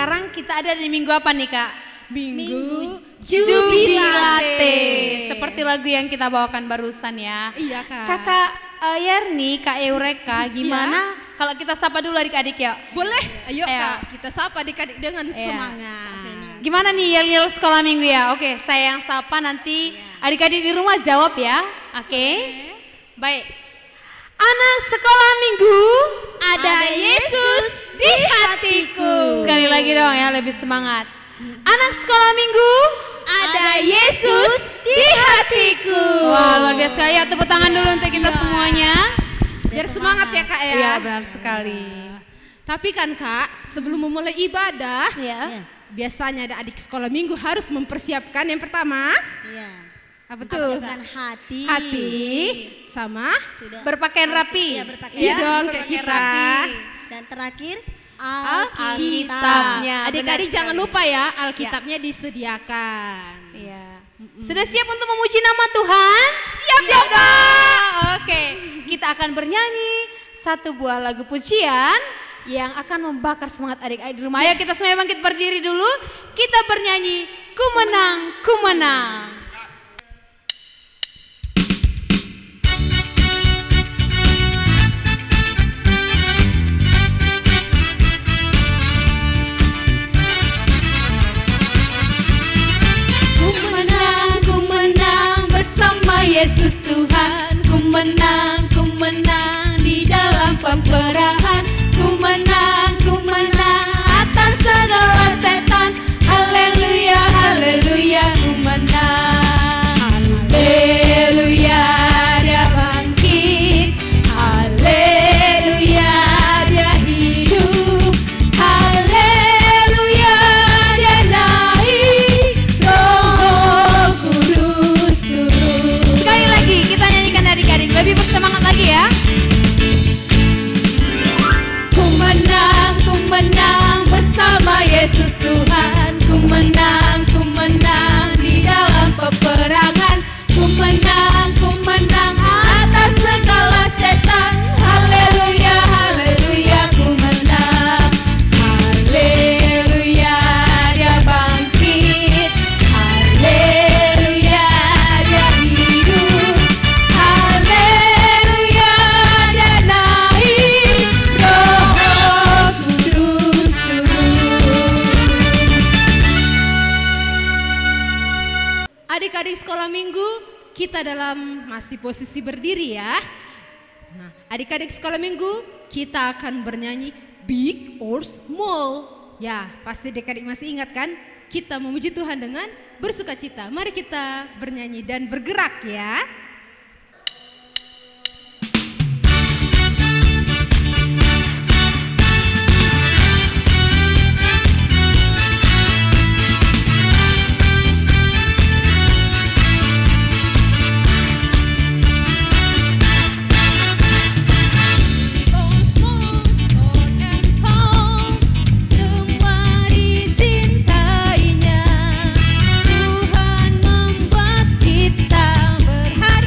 sekarang kita ada di minggu apa nih Kak? Minggu Jubilate. Seperti lagu yang kita bawakan barusan ya. Iya Kak. Kakak Yerni, Kak Eureka, gimana kalau kita sapa dulu adik-adik ya? Boleh, ayo Ayo. Kak, kita sapa adik-adik dengan semangat. Gimana nih yel-yel sekolah minggu ya? Oke, saya yang sapa, nanti adik-adik di rumah jawab ya. Oke. Baik. Anak sekolah minggu, Ada Yesus di hatiku. sekali lagi dong ya, lebih semangat. Anak sekolah minggu, Ada Yesus di hatiku. wah luar biasa ya, tepuk tangan dulu untuk kita semuanya. Biar semangat ya Kak ya. Iya benar sekali. Tapi kan Kak, sebelum memulai ibadah, Ya. biasanya ada adik sekolah minggu harus mempersiapkan yang pertama, Iya. apa tuh? Persiapkan hati. Hati sama Sudah. Berpakaian rapi. Iya, berpakaian. Iya dong, kayak berpakaian kita. rapi. Dan terakhir Alkitab. Alkitabnya, Adik-adik benar jangan sekali. lupa ya, Alkitabnya disediakan. Iya. Sudah siap untuk memuji nama Tuhan? Siap dong. Oke, kita akan bernyanyi satu buah lagu pujian yang akan membakar semangat adik-adik di rumah. Ayo kita semuanya bangkit berdiri dulu. Kita bernyanyi Ku Menang, Ku Menang. Ku menang bersama Yesus Tuhan. Ku menang di dalam peperangan. Ku menang atas segala setan. Haleluya, haleluya, ku menang. Haleluya, dia bangkit. Haleluya, dia hidup. Haleluya, dia naik. Roh Kudus turun. Sekali lagi kita nyanyikan adik-adik, lebih bersemangat lagi ya. Ku menang bersama Yesus Tuhan. Ku menang di dalam peperangan. Ku menang atas segala setan. Haleluya, haleluya, ku menang. Haleluya, dia bangkit. Haleluya, dia hidup. Haleluya, dia naik. Roh Kudus turun. Adik-adik sekolah minggu, kita dalam masih posisi berdiri ya. Nah, adik-adik sekolah minggu, kita akan bernyanyi Big or Small. Ya, pasti adik-adik masih ingat kan? Kita memuji Tuhan dengan bersukacita. Mari kita bernyanyi dan bergerak ya. Semua dicintainya. Tuhan membuat kita berhati.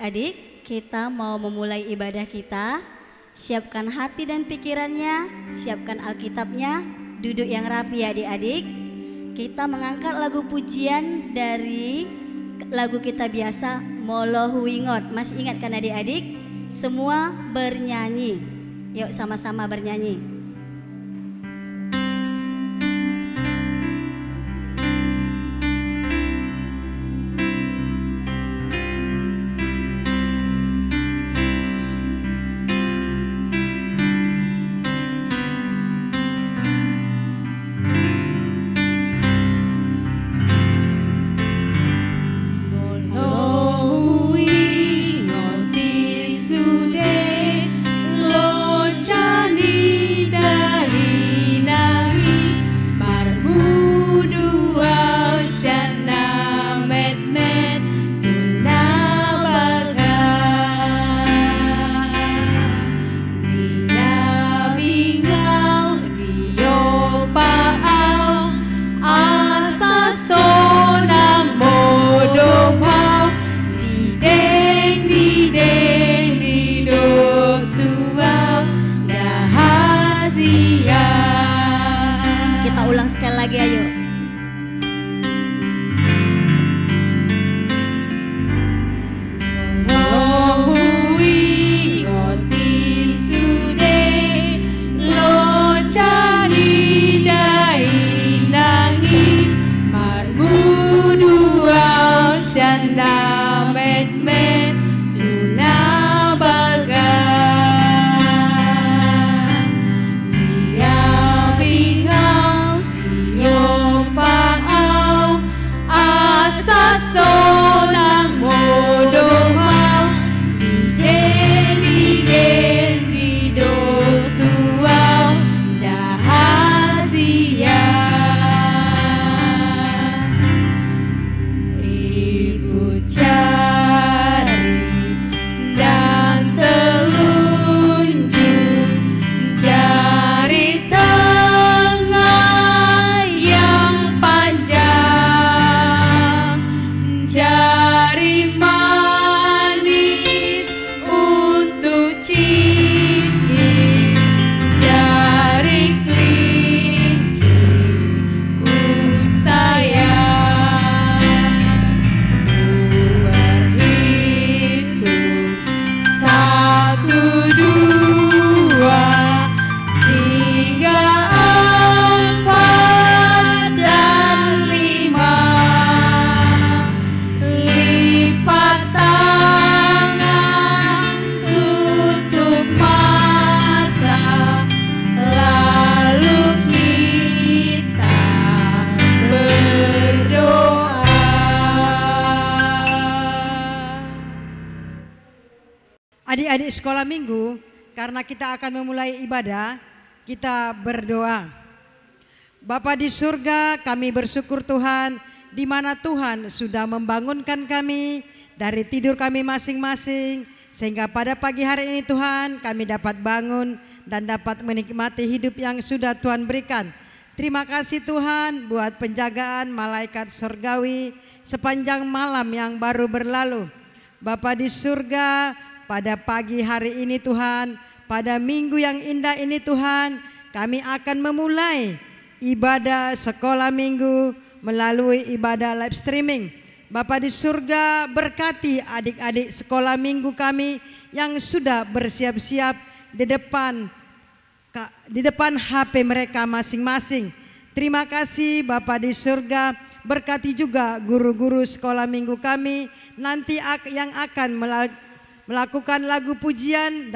adik-adik, kita mau memulai ibadah kita. Siapkan hati dan pikirannya, siapkan Alkitabnya, duduk yang rapi adik-adik. Kita mengangkat lagu pujian dari lagu kita biasa, Molo Huingot. Masih ingat kan adik-adik? Semua bernyanyi. Yuk sama-sama bernyanyi. Adik-adik sekolah minggu, karena kita akan memulai ibadah, kita berdoa. Bapa di surga, kami bersyukur Tuhan, di mana Tuhan sudah membangunkan kami dari tidur kami masing-masing, sehingga pada pagi hari ini Tuhan kami dapat bangun dan dapat menikmati hidup yang sudah Tuhan berikan. Terima kasih Tuhan buat penjagaan malaikat surgawi sepanjang malam yang baru berlalu. Bapa di surga, pada pagi hari ini Tuhan, pada minggu yang indah ini Tuhan, kami akan memulai ibadah sekolah minggu melalui ibadah live streaming. Bapa di surga, berkati adik-adik sekolah minggu kami yang sudah bersiap-siap di depan HP mereka masing-masing. Terima kasih Bapa di surga, berkati juga guru-guru sekolah minggu kami nanti yang akan melakukan lagu pujian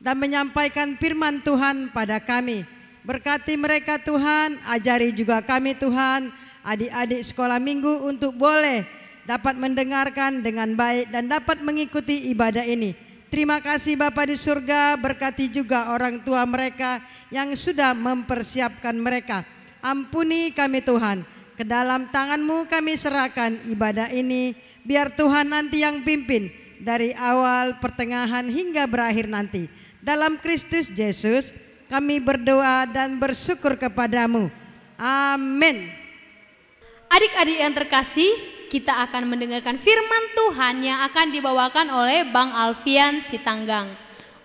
dan menyampaikan firman Tuhan pada kami. Berkati mereka Tuhan, ajari juga kami Tuhan, adik-adik sekolah minggu untuk boleh dapat mendengarkan dengan baik dan dapat mengikuti ibadah ini. Terima kasih Bapa di surga, berkati juga orang tua mereka yang sudah mempersiapkan mereka. Ampuni kami Tuhan, ke dalam tangan-Mu kami serahkan ibadah ini, biar Tuhan nanti yang pimpin dari awal, pertengahan hingga berakhir nanti. Dalam Kristus Yesus kami berdoa dan bersyukur kepadamu. Amin. Adik-adik yang terkasih, kita akan mendengarkan firman Tuhan yang akan dibawakan oleh Bang Alfian Sitanggang.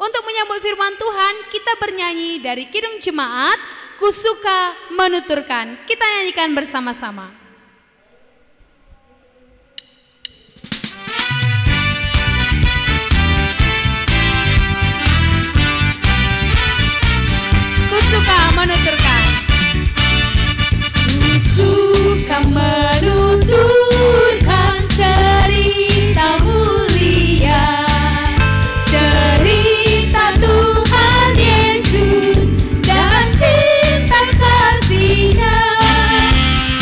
Untuk menyambut firman Tuhan, kita bernyanyi dari Kidung Jemaat, Ku Suka Menuturkan. Kita nyanyikan bersama-sama. Ku suka menuturkan. Ku suka menuturkan cerita mulia, cerita Tuhan Yesus dan cinta kasih-Nya.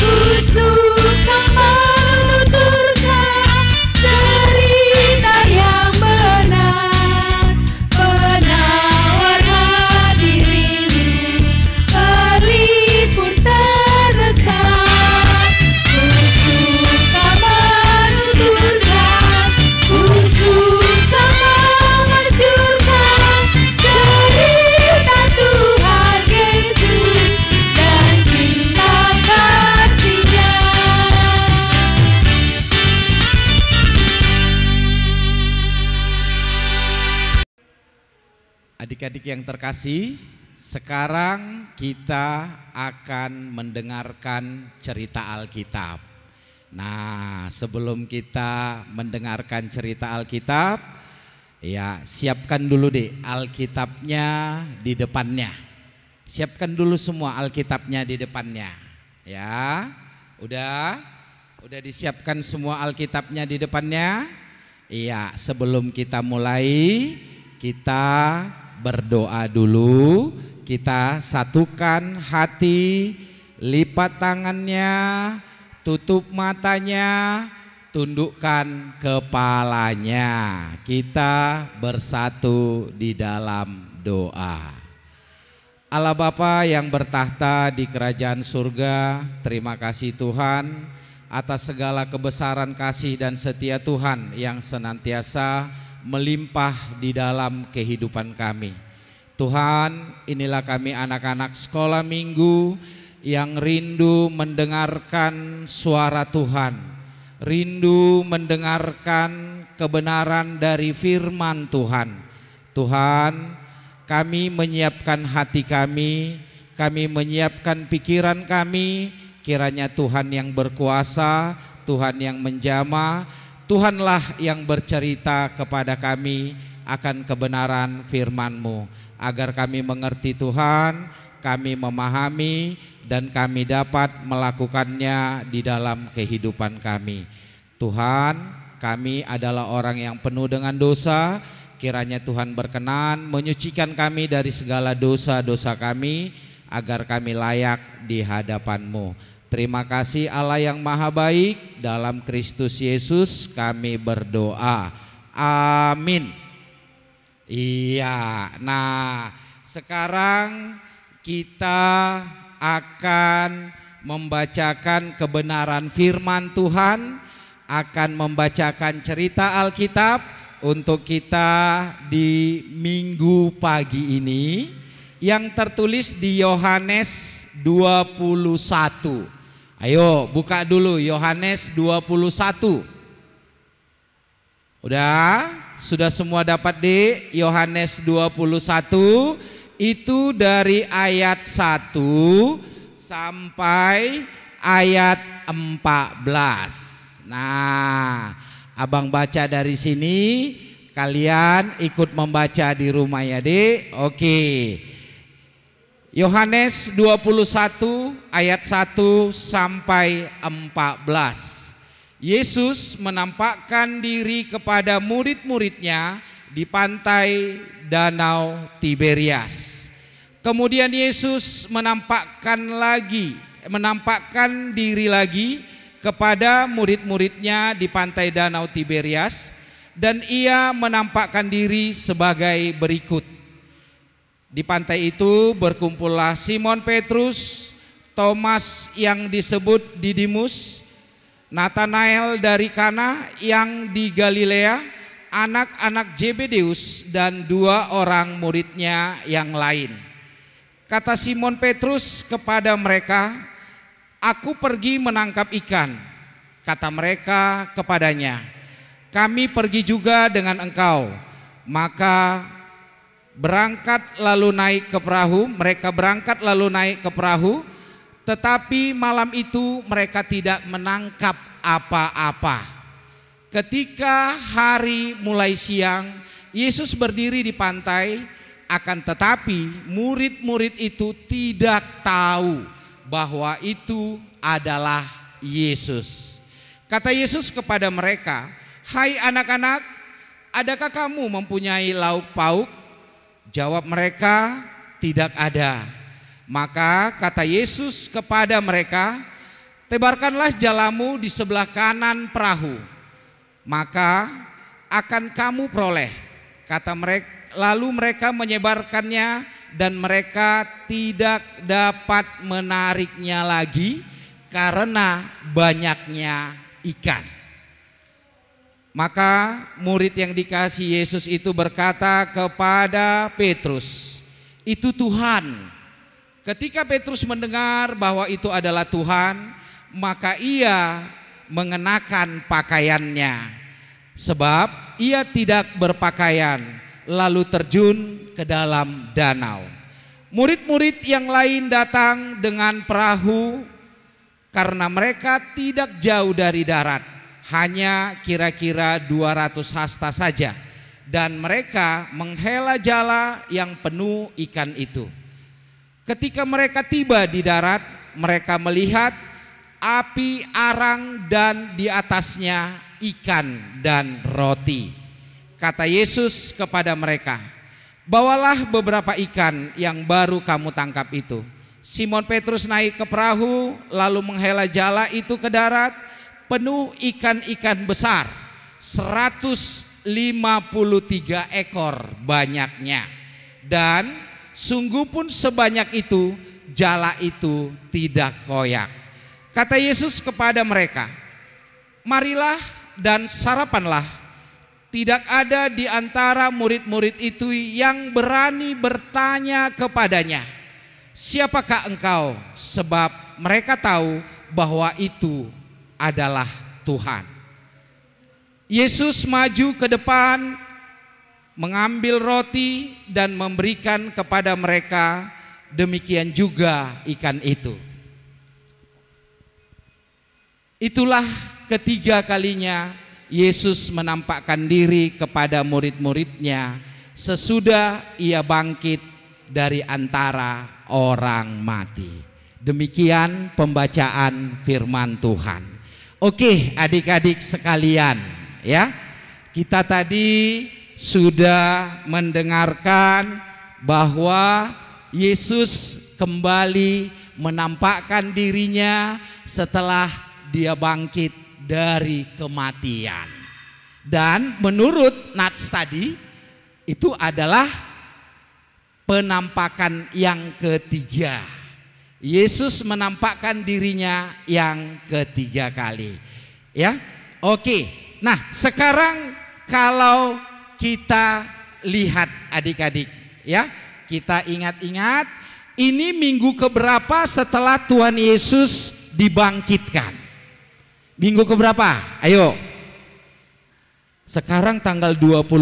Ku suka menuturkan cerita yang benar, penawar hati rindu, pelipur terasa. Ku suka menuturkan, ku suka memasyurkan cerita Tuhan Yesus dan cinta kasih-Nya. Adik-adik yang terkasih, sekarang kita akan mendengarkan cerita Alkitab. Nah, sebelum kita mendengarkan cerita Alkitab, ya siapkan dulu deh Alkitabnya di depannya. Siapkan dulu semua Alkitabnya di depannya. Ya, udah disiapkan semua Alkitabnya di depannya. Iya, sebelum kita mulai, kita berdoa dulu, kita satukan hati, lipat tangannya, tutup matanya, tundukkan kepalanya. Kita bersatu di dalam doa. Allah Bapa yang bertahta di kerajaan surga, terima kasih Tuhan atas segala kebesaran kasih dan setia Tuhan yang senantiasa melimpah di dalam kehidupan kami. Tuhan, inilah kami anak-anak sekolah minggu yang rindu mendengarkan suara Tuhan, rindu mendengarkan kebenaran dari firman Tuhan. Tuhan, kami menyiapkan hati kami menyiapkan pikiran kami, kiranya Tuhan yang berkuasa, Tuhan yang menjamah, Tuhanlah yang bercerita kepada kami akan kebenaran firman-Mu, agar kami mengerti Tuhan, kami memahami dan kami dapat melakukannya di dalam kehidupan kami. Tuhan, kami adalah orang yang penuh dengan dosa, kiranya Tuhan berkenan menyucikan kami dari segala dosa-dosa kami, agar kami layak di hadapan-Mu. Terima kasih Allah yang maha baik, dalam Kristus Yesus kami berdoa. Amin. Iya, nah sekarang kita akan membacakan kebenaran firman Tuhan, akan membacakan cerita Alkitab untuk kita di minggu pagi ini yang tertulis di Yohanes 21. Ayo buka dulu Yohanes 21. Sudah semua dapat di Yohanes 21, itu dari ayat 1 sampai ayat 14. Nah, abang baca dari sini, kalian ikut membaca di rumah ya Dek. Oke. Yohanes 21 ayat 1 sampai 14. Yesus menampakkan diri kepada murid-muridnya di pantai Danau Tiberias. Kemudian Yesus menampakkan diri lagi kepada murid-muridnya di pantai Danau Tiberias, dan ia menampakkan diri sebagai berikut. Di pantai itu berkumpullah Simon Petrus, Thomas yang disebut Didimus, Natanael dari Kana yang di Galilea, anak-anak Zebedeus, dan 2 orang muridnya yang lain. Kata Simon Petrus kepada mereka, "Aku pergi menangkap ikan." Kata mereka kepadanya, kami pergi juga dengan engkau. Maka berangkat lalu naik ke perahu. Mereka berangkat lalu naik ke perahu, tetapi malam itu mereka tidak menangkap apa-apa. Ketika hari mulai siang, Yesus berdiri di pantai, akan tetapi murid-murid itu tidak tahu bahwa itu adalah Yesus. Kata Yesus kepada mereka, hai anak-anak, adakah kamu mempunyai lauk pauk? Jawab mereka, tidak ada. Maka kata Yesus kepada mereka, tebarkanlah jalamu di sebelah kanan perahu, maka akan kamu peroleh. Kata mereka, lalu mereka menyebarkannya dan mereka tidak dapat menariknya lagi karena banyaknya ikan. Maka murid yang dikasihi Yesus itu berkata kepada Petrus, itu Tuhan. Ketika Petrus mendengar bahwa itu adalah Tuhan, maka ia mengenakan pakaiannya, sebab ia tidak berpakaian, lalu terjun ke dalam danau. Murid-murid yang lain datang dengan perahu karena mereka tidak jauh dari darat, hanya kira-kira 200 hasta saja, dan mereka menghela jala yang penuh ikan itu. Ketika mereka tiba di darat, mereka melihat api arang dan di atasnya ikan dan roti. Kata Yesus kepada mereka, bawalah beberapa ikan yang baru kamu tangkap itu. Simon Petrus naik ke perahu lalu menghela jala itu ke darat, penuh ikan-ikan besar, 153 ekor banyaknya. Dan sungguh pun sebanyak itu jala itu tidak koyak. Kata Yesus kepada mereka, marilah dan sarapanlah. Tidak ada di antara murid-murid itu yang berani bertanya kepadanya, siapakah engkau? Sebab mereka tahu bahwa itu adalah Tuhan. Yesus maju ke depan, mengambil roti dan memberikan kepada mereka, demikian juga ikan itu. Itulah ketiga kalinya Yesus menampakkan diri kepada murid-muridnya sesudah ia bangkit dari antara orang mati. Demikian pembacaan firman Tuhan. Oke, adik-adik sekalian, ya. Kita tadi sudah mendengarkan bahwa Yesus kembali menampakkan dirinya setelah dia bangkit dari kematian. Dan menurut Nats tadi, itu adalah penampakan yang ketiga. Yesus menampakkan dirinya yang ketiga kali. Ya, oke. Nah, sekarang kalau kita lihat adik-adik, ya, kita ingat-ingat, ini minggu keberapa setelah Tuhan Yesus dibangkitkan? Minggu keberapa? Ayo. Sekarang tanggal 25.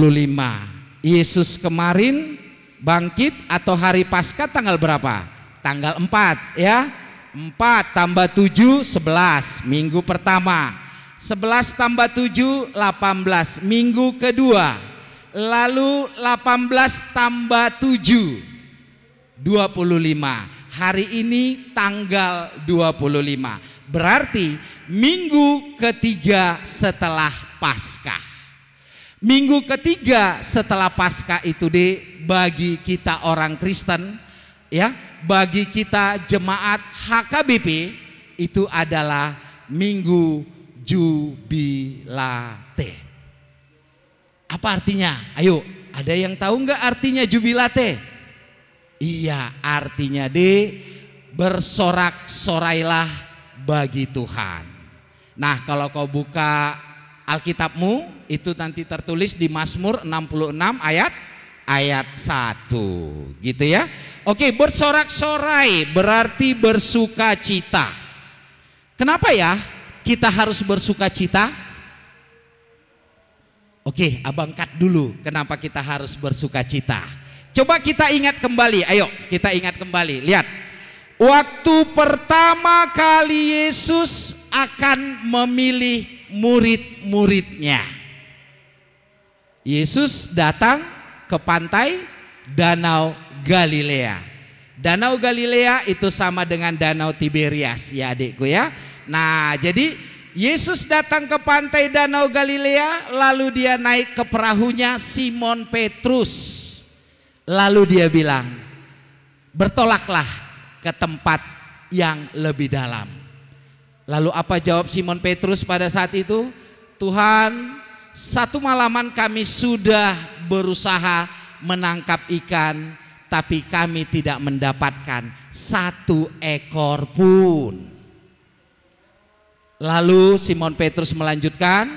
Yesus kemarin bangkit atau hari Paskah tanggal berapa? Tanggal 4, ya. 4 tambah 7 11, minggu pertama. 11 tambah 7 18, minggu kedua. Lalu 18 tambah 7 25. Hari ini tanggal 25. Berarti minggu ketiga setelah Paskah. Minggu ketiga setelah Paskah itu bagi kita orang Kristen, ya, bagi kita jemaat HKBP itu adalah minggu Jubilate. Apa artinya? Ayo, ada yang tahu nggak artinya Jubilate? Iya, artinya bersorak-sorailah bagi Tuhan. Nah, kalau kau buka Alkitabmu, itu nanti tertulis di Mazmur 66 ayat 1, gitu ya. Oke, bersorak-sorai berarti bersuka cita. Kenapa ya? kita harus bersuka cita? Oke, abang cut dulu kenapa kita harus bersuka cita. Coba kita ingat kembali, ayo kita ingat kembali. Lihat, waktu pertama kali Yesus akan memilih murid-muridnya, Yesus datang ke pantai Danau Galilea. Danau Galilea itu sama dengan Danau Tiberias ya adikku ya. Nah jadi Yesus datang ke pantai Danau Galilea, lalu dia naik ke perahunya Simon Petrus. Lalu dia bilang, bertolaklah ke tempat yang lebih dalam. Lalu apa jawab Simon Petrus pada saat itu? Tuhan, satu malaman kami sudah berusaha menangkap ikan, tapi kami tidak mendapatkan satu ekor pun. Lalu Simon Petrus melanjutkan,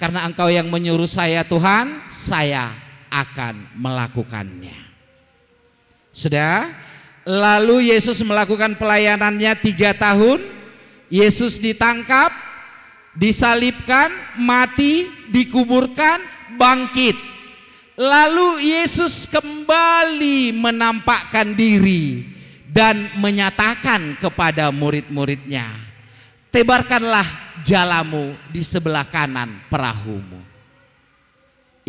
karena Engkau yang menyuruh saya Tuhan, saya akan melakukannya. Sudah, lalu Yesus melakukan pelayanannya 3 tahun. Yesus ditangkap, disalibkan, mati, dikuburkan, bangkit. Lalu Yesus kembali menampakkan diri dan menyatakan kepada murid-muridnya, tebarkanlah jalamu di sebelah kanan perahumu.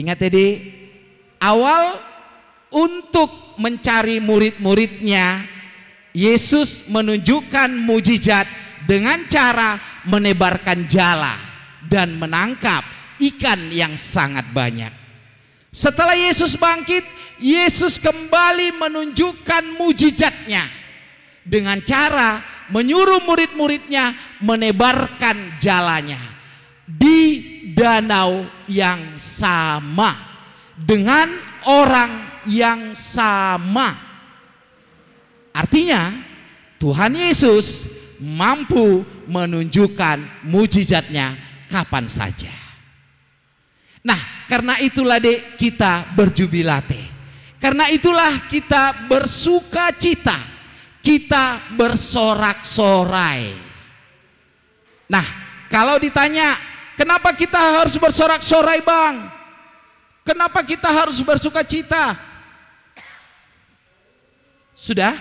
Ingat tadi, awal untuk mencari murid-muridnya, Yesus menunjukkan mujizat dengan cara menebarkan jala dan menangkap ikan yang sangat banyak. Setelah Yesus bangkit, Yesus kembali menunjukkan mujizatnya dengan cara menyuruh murid-muridnya menebarkan jalanya di danau yang sama dengan orang yang sama. Artinya Tuhan Yesus mampu menunjukkan mujizatnya kapan saja. Nah, karena itulah dek kita berjubilate. Karena itulah kita bersuka cita. Kita bersorak-sorai. Nah, kalau ditanya, kenapa kita harus bersorak-sorai bang? Kenapa kita harus bersuka cita? Sudah?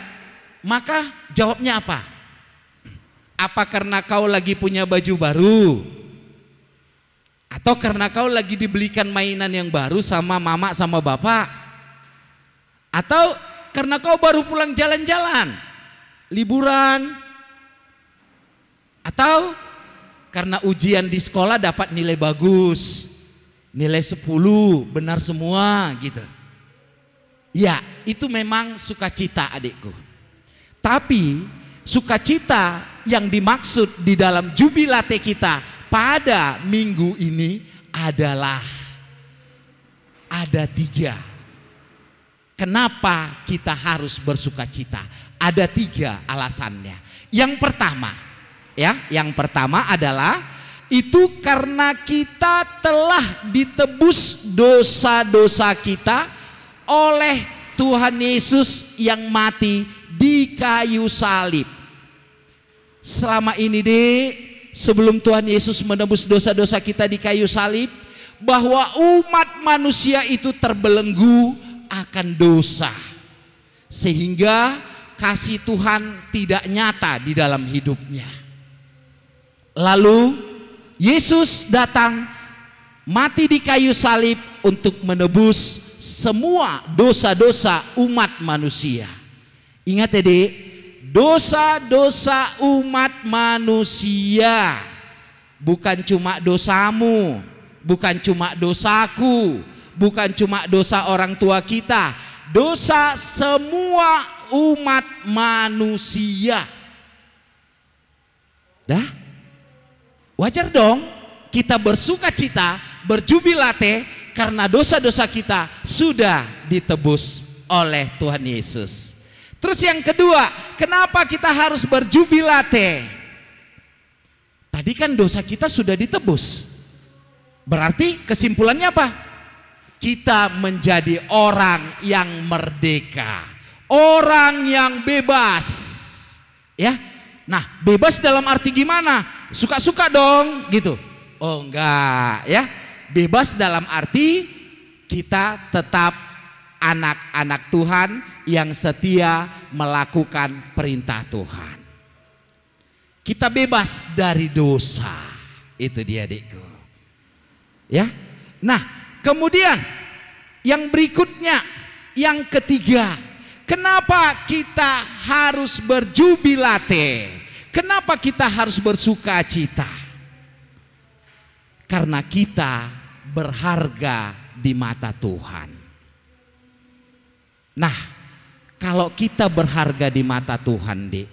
Maka jawabnya apa? Apa karena kau lagi punya baju baru? Atau karena kau lagi dibelikan mainan yang baru sama mama sama bapak? Atau karena kau baru pulang jalan-jalan, liburan? Atau karena ujian di sekolah dapat nilai bagus, nilai 10, benar semua gitu? Ya, itu memang sukacita adikku. Tapi sukacita yang dimaksud di dalam jubilate kita pada minggu ini adalah ada 3. Kenapa kita harus bersuka cita? Ada 3 alasannya. Yang pertama, ya, yang pertama adalah itu karena kita telah ditebus dosa-dosa kita oleh Tuhan Yesus yang mati di kayu salib. Selama ini deh, sebelum Tuhan Yesus menebus dosa-dosa kita di kayu salib, bahwa umat manusia itu terbelenggu akan dosa, sehingga kasih Tuhan tidak nyata di dalam hidupnya. Lalu Yesus datang mati di kayu salib untuk menebus semua dosa-dosa umat manusia. Ingat ya dek, dosa-dosa umat manusia bukan cuma dosamu, bukan cuma dosaku, bukan cuma dosa orang tua kita, dosa semua umat manusia. Dah, wajar dong kita bersuka cita, berjubilate karena dosa-dosa kita sudah ditebus oleh Tuhan Yesus. Terus yang kedua, kenapa kita harus berjubilate? Tadi kan dosa kita sudah ditebus. Berarti kesimpulannya apa? Kita menjadi orang yang merdeka, orang yang bebas. Ya. Nah, bebas dalam arti gimana? suka-suka dong gitu. Oh enggak ya, bebas dalam arti kita tetap anak-anak Tuhan yang setia melakukan perintah Tuhan. Kita bebas dari dosa, itu dia adikku. Ya, nah kemudian yang berikutnya, yang ketiga, kenapa kita harus berjubilate? Kenapa kita harus bersuka cita? Karena kita berharga di mata Tuhan. Nah, kalau kita berharga di mata Tuhan, Dik,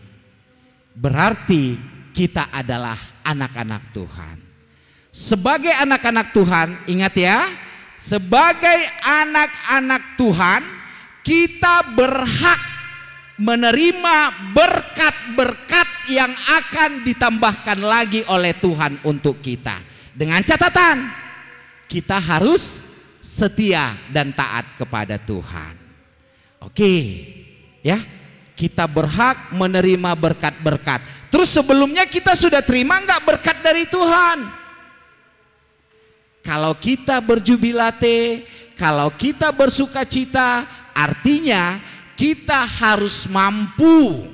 berarti kita adalah anak-anak Tuhan. Sebagai anak-anak Tuhan, ingat ya, sebagai anak-anak Tuhan, kita berhak menerima berkat-berkat yang akan ditambahkan lagi oleh Tuhan untuk kita. Dengan catatan, kita harus setia dan taat kepada Tuhan. Oke, ya, kita berhak menerima berkat-berkat. Terus sebelumnya kita sudah terima enggak berkat dari Tuhan? Kalau kita berjubilate, kalau kita bersuka cita, artinya kita harus mampu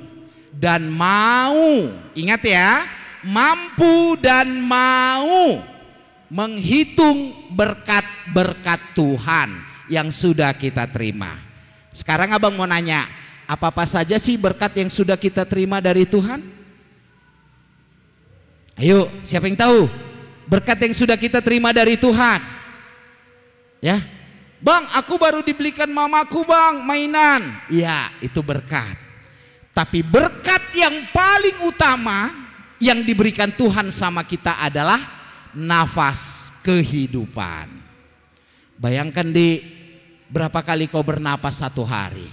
dan mau, ingat ya, mampu dan mau menghitung berkat-berkat Tuhan yang sudah kita terima. Sekarang abang mau nanya, apa-apa saja sih berkat yang sudah kita terima dari Tuhan? Ayo, siapa yang tahu berkat yang sudah kita terima dari Tuhan? Ya, bang, aku baru dibelikan mamaku bang mainan. Ya, itu berkat. Tapi berkat yang paling utama yang diberikan Tuhan sama kita adalah nafas kehidupan. Bayangkan di berapa kali kau bernapas satu hari?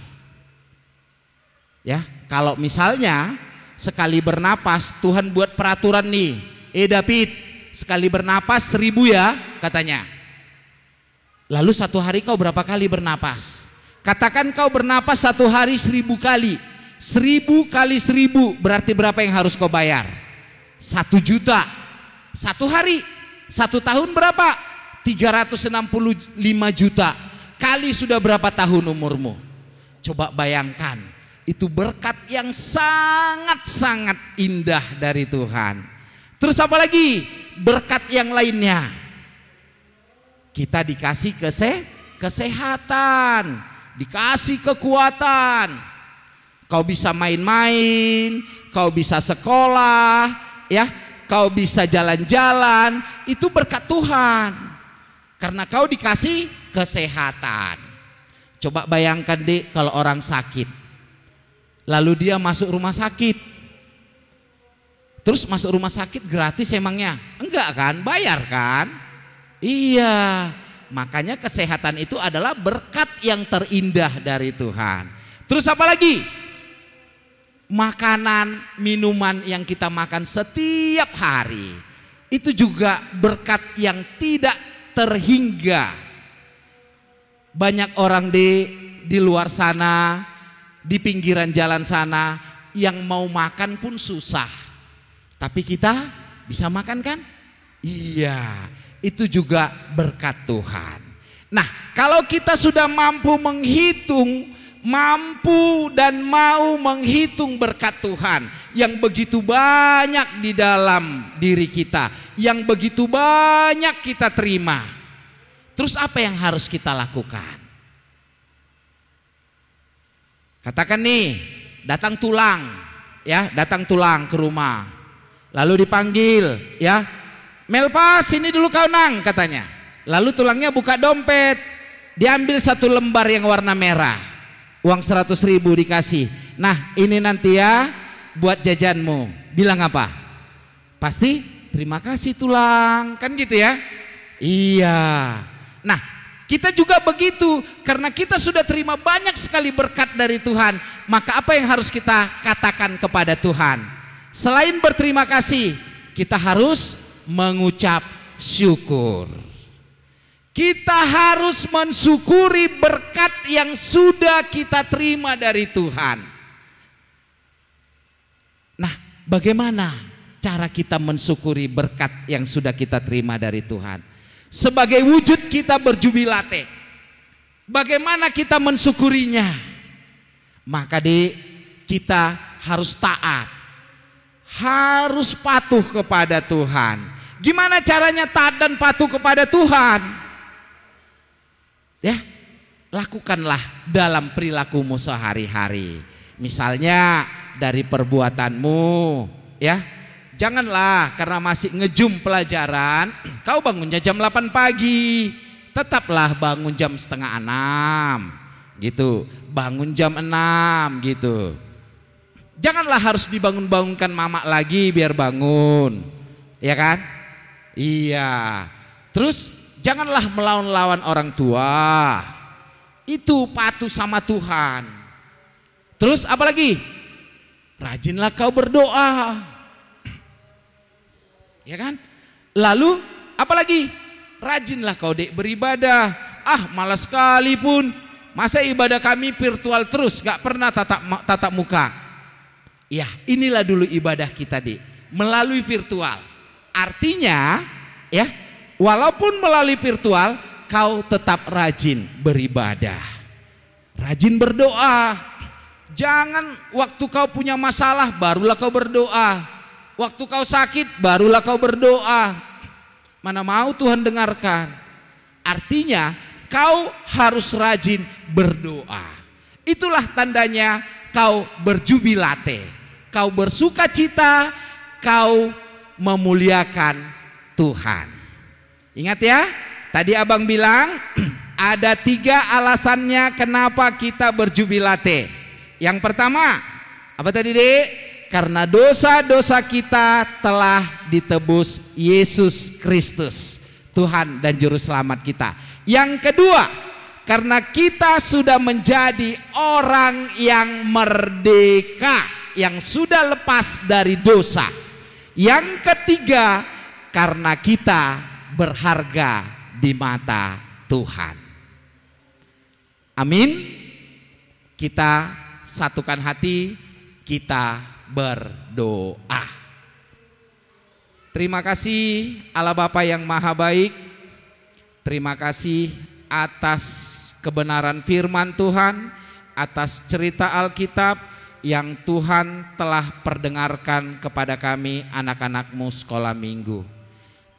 Ya, kalau misalnya sekali bernapas, Tuhan buat peraturan nih, David, sekali bernapas 1000 ya katanya. Lalu satu hari kau berapa kali bernapas? Katakan kau bernapas satu hari 1000 kali. 1000 kali 1000 berarti berapa yang harus kau bayar? 1 juta. Satu hari. 1 tahun berapa? 365 juta. Kali sudah berapa tahun umurmu? Coba bayangkan. Itu berkat yang sangat-sangat indah dari Tuhan. Terus apa lagi? Berkat yang lainnya. Kita dikasih kesehatan, dikasih kekuatan. Kau bisa main-main, kau bisa sekolah, ya, kau bisa jalan-jalan. Itu berkat Tuhan. Karena kau dikasih kesehatan. Coba bayangkan deh kalau orang sakit, lalu dia masuk rumah sakit. Terus masuk rumah sakit gratis emangnya? Enggak kan, bayar kan? Iya, makanya kesehatan itu adalah berkat yang terindah dari Tuhan. Terus apa lagi? Makanan, minuman yang kita makan setiap hari, itu juga berkat yang tidak terhingga. Banyak orang di luar sana, di pinggiran jalan sana, yang mau makan pun susah. Tapi kita bisa makan kan? Iya. Itu juga berkat Tuhan. Nah, kalau kita sudah mampu menghitung, mampu dan mau menghitung berkat Tuhan yang begitu banyak di dalam diri kita, yang begitu banyak kita terima, terus apa yang harus kita lakukan? Katakan nih, datang tulang, ya, datang tulang ke rumah, lalu dipanggil, ya, Melpas, sini dulu kau nang, katanya. Lalu tulangnya buka dompet, diambil 1 lembar yang warna merah, uang 100.000 dikasih. Nah, ini nanti ya buat jajanmu. Bilang apa? Pasti terima kasih tulang, kan gitu ya? Iya. Nah, kita juga begitu, karena kita sudah terima banyak sekali berkat dari Tuhan. Maka apa yang harus kita katakan kepada Tuhan? Selain berterima kasih, kita harus mengucap syukur. Kita harus mensyukuri berkat yang sudah kita terima dari Tuhan. Nah, bagaimana cara kita mensyukuri berkat yang sudah kita terima dari Tuhan. Sebagai wujud kita berjubilate, bagaimana kita mensyukurinya? Maka kita harus taat, harus patuh kepada Tuhan. Gimana caranya taat dan patuh kepada Tuhan? Ya, lakukanlah dalam perilakumu sehari-hari. Misalnya dari perbuatanmu, ya. Janganlah karena masih ngejum pelajaran, kau bangunnya jam 8 pagi. Tetaplah bangun jam setengah 6, gitu. Bangun jam 6, gitu. Janganlah harus dibangun-bangunkan mama lagi biar bangun, ya kan? Iya. Terus janganlah melawan-lawan orang tua. Itu patuh sama Tuhan. Terus apa lagi? Rajinlah kau berdoa. Ya kan? Lalu apalagi? Rajinlah kau beribadah. Malas sekali pun. Masa ibadah kami virtual terus, gak pernah tatap muka. Ya, inilah dulu ibadah kita melalui virtual. Artinya, ya, walaupun melalui virtual, kau tetap rajin beribadah, rajin berdoa. Jangan waktu kau punya masalah barulah kau berdoa. Waktu kau sakit barulah kau berdoa. Mana mau Tuhan dengarkan. Artinya kau harus rajin berdoa. Itulah tandanya kau berjubilate, kau bersuka cita, kau memuliakan Tuhan. Ingat ya, tadi abang bilang ada 3 alasannya kenapa kita berjubilate. Yang pertama, apa tadi Dek? Karena dosa-dosa kita telah ditebus Yesus Kristus, Tuhan dan Juru Selamat kita. Yang kedua, karena kita sudah menjadi orang yang merdeka, yang sudah lepas dari dosa. Yang ketiga, karena kita berharga di mata Tuhan. Amin. Kita satukan hati, kita berdoa. Terima kasih Allah Bapa yang Maha Baik. Terima kasih atas kebenaran firman Tuhan, atas cerita Alkitab yang Tuhan telah perdengarkan kepada kami anak-anak-Mu sekolah minggu.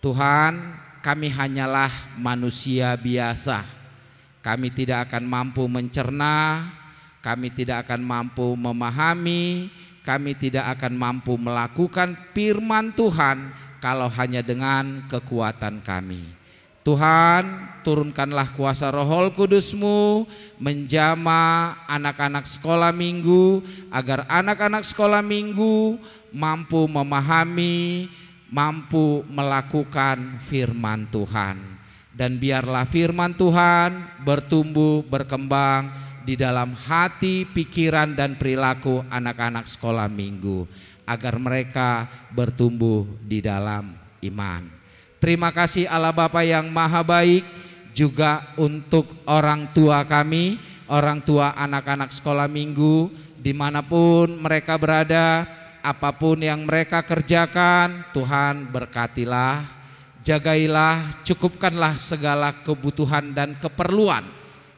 Tuhan, kami hanyalah manusia biasa. Kami tidak akan mampu mencerna, kami tidak akan mampu memahami, kami tidak akan mampu melakukan firman Tuhan kalau hanya dengan kekuatan kami. Tuhan, turunkanlah kuasa Roh Kudus-Mu menjamah anak-anak sekolah minggu, agar anak-anak sekolah minggu mampu memahami, mampu melakukan firman Tuhan. Dan biarlah firman Tuhan bertumbuh, berkembang di dalam hati, pikiran, dan perilaku anak-anak sekolah minggu, agar mereka bertumbuh di dalam iman. Terima kasih Allah Bapa yang Maha Baik, juga untuk orang tua kami, orang tua anak-anak sekolah minggu, dimanapun mereka berada, apapun yang mereka kerjakan, Tuhan berkatilah, jagailah, cukupkanlah segala kebutuhan dan keperluan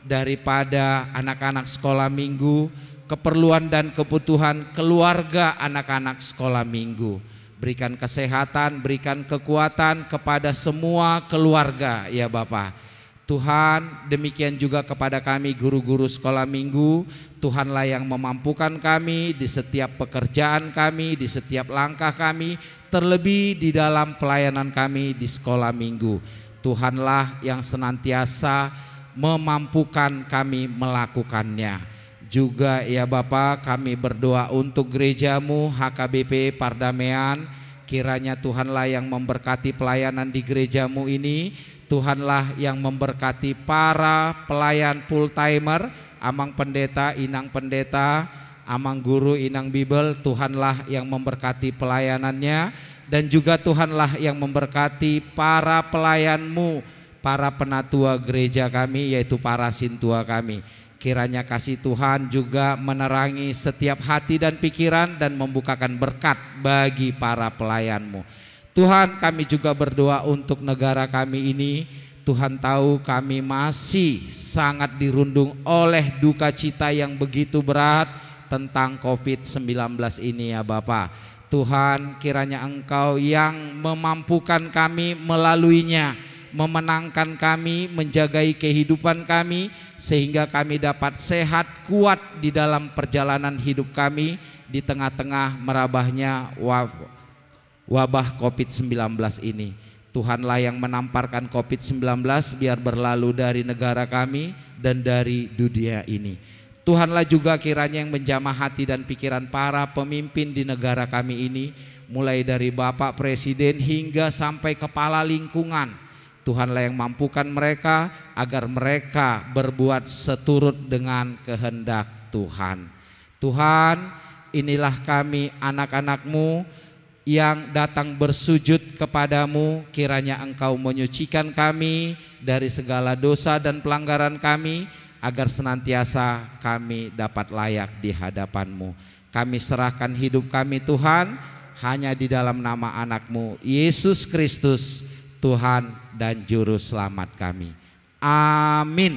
daripada anak-anak sekolah minggu, keperluan dan kebutuhan keluarga anak-anak sekolah minggu. Berikan kesehatan, berikan kekuatan kepada semua keluarga ya Bapa. Tuhan, demikian juga kepada kami guru-guru sekolah minggu. Tuhanlah yang memampukan kami di setiap pekerjaan kami, di setiap langkah kami, terlebih di dalam pelayanan kami di sekolah minggu. Tuhanlah yang senantiasa memampukan kami melakukannya. Juga ya Bapa, kami berdoa untuk gereja-Mu HKBP Pardamaian. Kiranya Tuhanlah yang memberkati pelayanan di gereja-Mu ini. Tuhanlah yang memberkati para pelayan full timer, Amang Pendeta, Inang Pendeta, Amang Guru, Inang Bibel. Tuhanlah yang memberkati pelayanannya. Dan juga Tuhanlah yang memberkati para pelayan-Mu, para penatua gereja kami, yaitu para sintua kami. Kiranya kasih Tuhan juga menerangi setiap hati dan pikiran dan membukakan berkat bagi para pelayan-Mu. Tuhan, kami juga berdoa untuk negara kami ini. Tuhan tahu kami masih sangat dirundung oleh duka cita yang begitu berat tentang COVID-19 ini ya Bapa. Tuhan, kiranya Engkau yang memampukan kami melaluinya, memenangkan kami, menjagai kehidupan kami, sehingga kami dapat sehat, kuat di dalam perjalanan hidup kami di tengah-tengah merabahnya wabah COVID-19 ini. Tuhanlah yang menamparkan COVID-19 biar berlalu dari negara kami dan dari dunia ini. Tuhanlah juga kiranya yang menjamah hati dan pikiran para pemimpin di negara kami ini, mulai dari Bapak Presiden hingga sampai kepala lingkungan. Tuhanlah yang mampukan mereka agar mereka berbuat seturut dengan kehendak Tuhan. Tuhan, inilah kami anak-anak-Mu yang datang bersujud kepadamu. Kiranya Engkau menyucikan kami dari segala dosa dan pelanggaran kami, agar senantiasa kami dapat layak di hadapan-Mu. Kami serahkan hidup kami Tuhan, hanya di dalam nama anak-Mu Yesus Kristus, Tuhan dan Juru Selamat kami. Amin.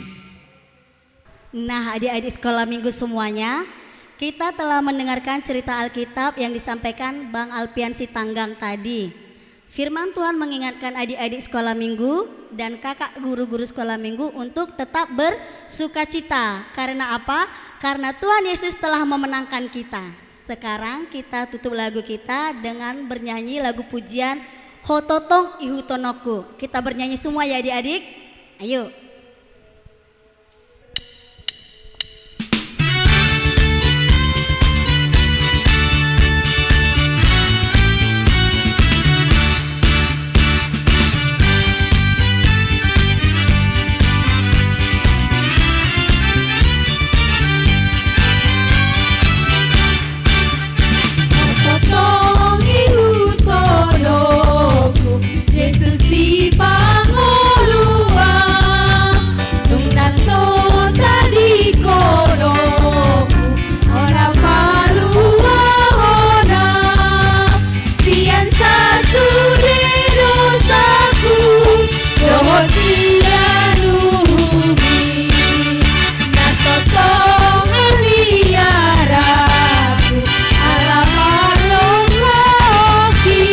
Nah, adik-adik sekolah minggu semuanya, kita telah mendengarkan cerita Alkitab yang disampaikan Bang Alpian Sitanggang tadi. Firman Tuhan mengingatkan adik-adik sekolah minggu dan kakak guru-guru sekolah minggu untuk tetap bersukacita. Karena apa? Karena Tuhan Yesus telah memenangkan kita. Sekarang kita tutup lagu kita dengan bernyanyi lagu pujian Hototong Ihutonoku. Kita bernyanyi semua ya adik-adik. Ayo. Jesus di Pangolua, nung nasota di Koloku, ona palua ona, siyan sa surero saku, roho siyan ubi, natotong amiyaraku, alamar lokoki.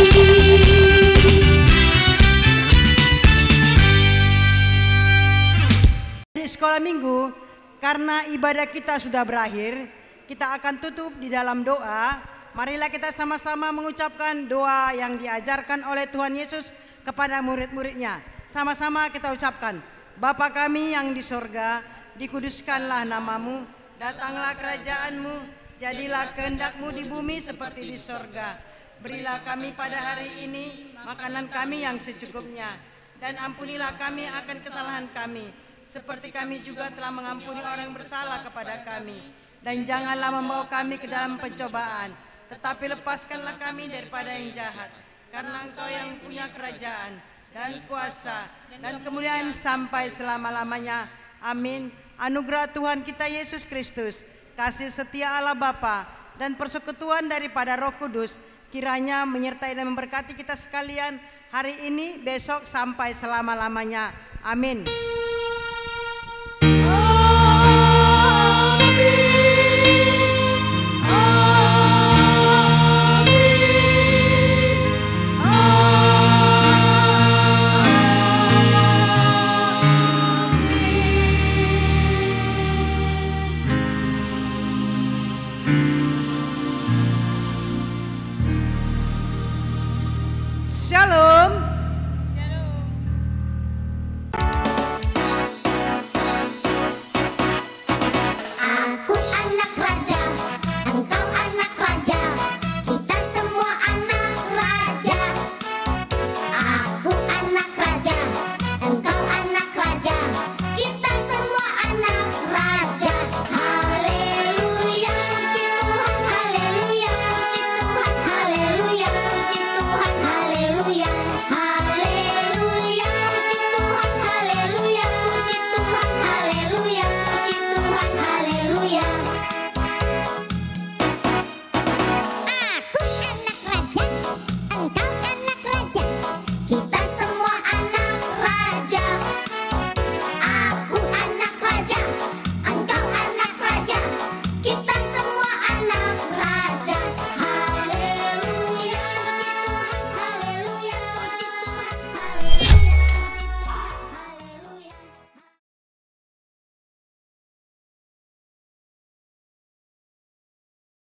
Di sekolah minggu, karena ibadah kita sudah berakhir, kita akan tutup di dalam doa. Marilah kita sama-sama mengucapkan doa yang diajarkan oleh Tuhan Yesus kepada murid-muridnya. Sama-sama kita ucapkan, Bapa kami yang di sorga, dikuduskanlah namamu, datanglah kerajaanmu, jadilah kehendak-Mu di bumi seperti di sorga. Berilah kami pada hari ini makanan kami yang secukupnya, dan ampunilah kami akan kesalahan kami, seperti kami juga telah mengampuni orang yang bersalah kepada kami. Dan janganlah membawa kami ke dalam pencobaan, tetapi lepaskanlah kami daripada yang jahat. Karena Engkau yang punya kerajaan dan kuasa dan kemuliaan sampai selama-lamanya. Amin. Anugerah Tuhan kita Yesus Kristus, kasih setia Allah Bapa, dan persekutuan daripada Roh Kudus, kiranya menyertai dan memberkati kita sekalian hari ini, besok, sampai selama-lamanya. Amin.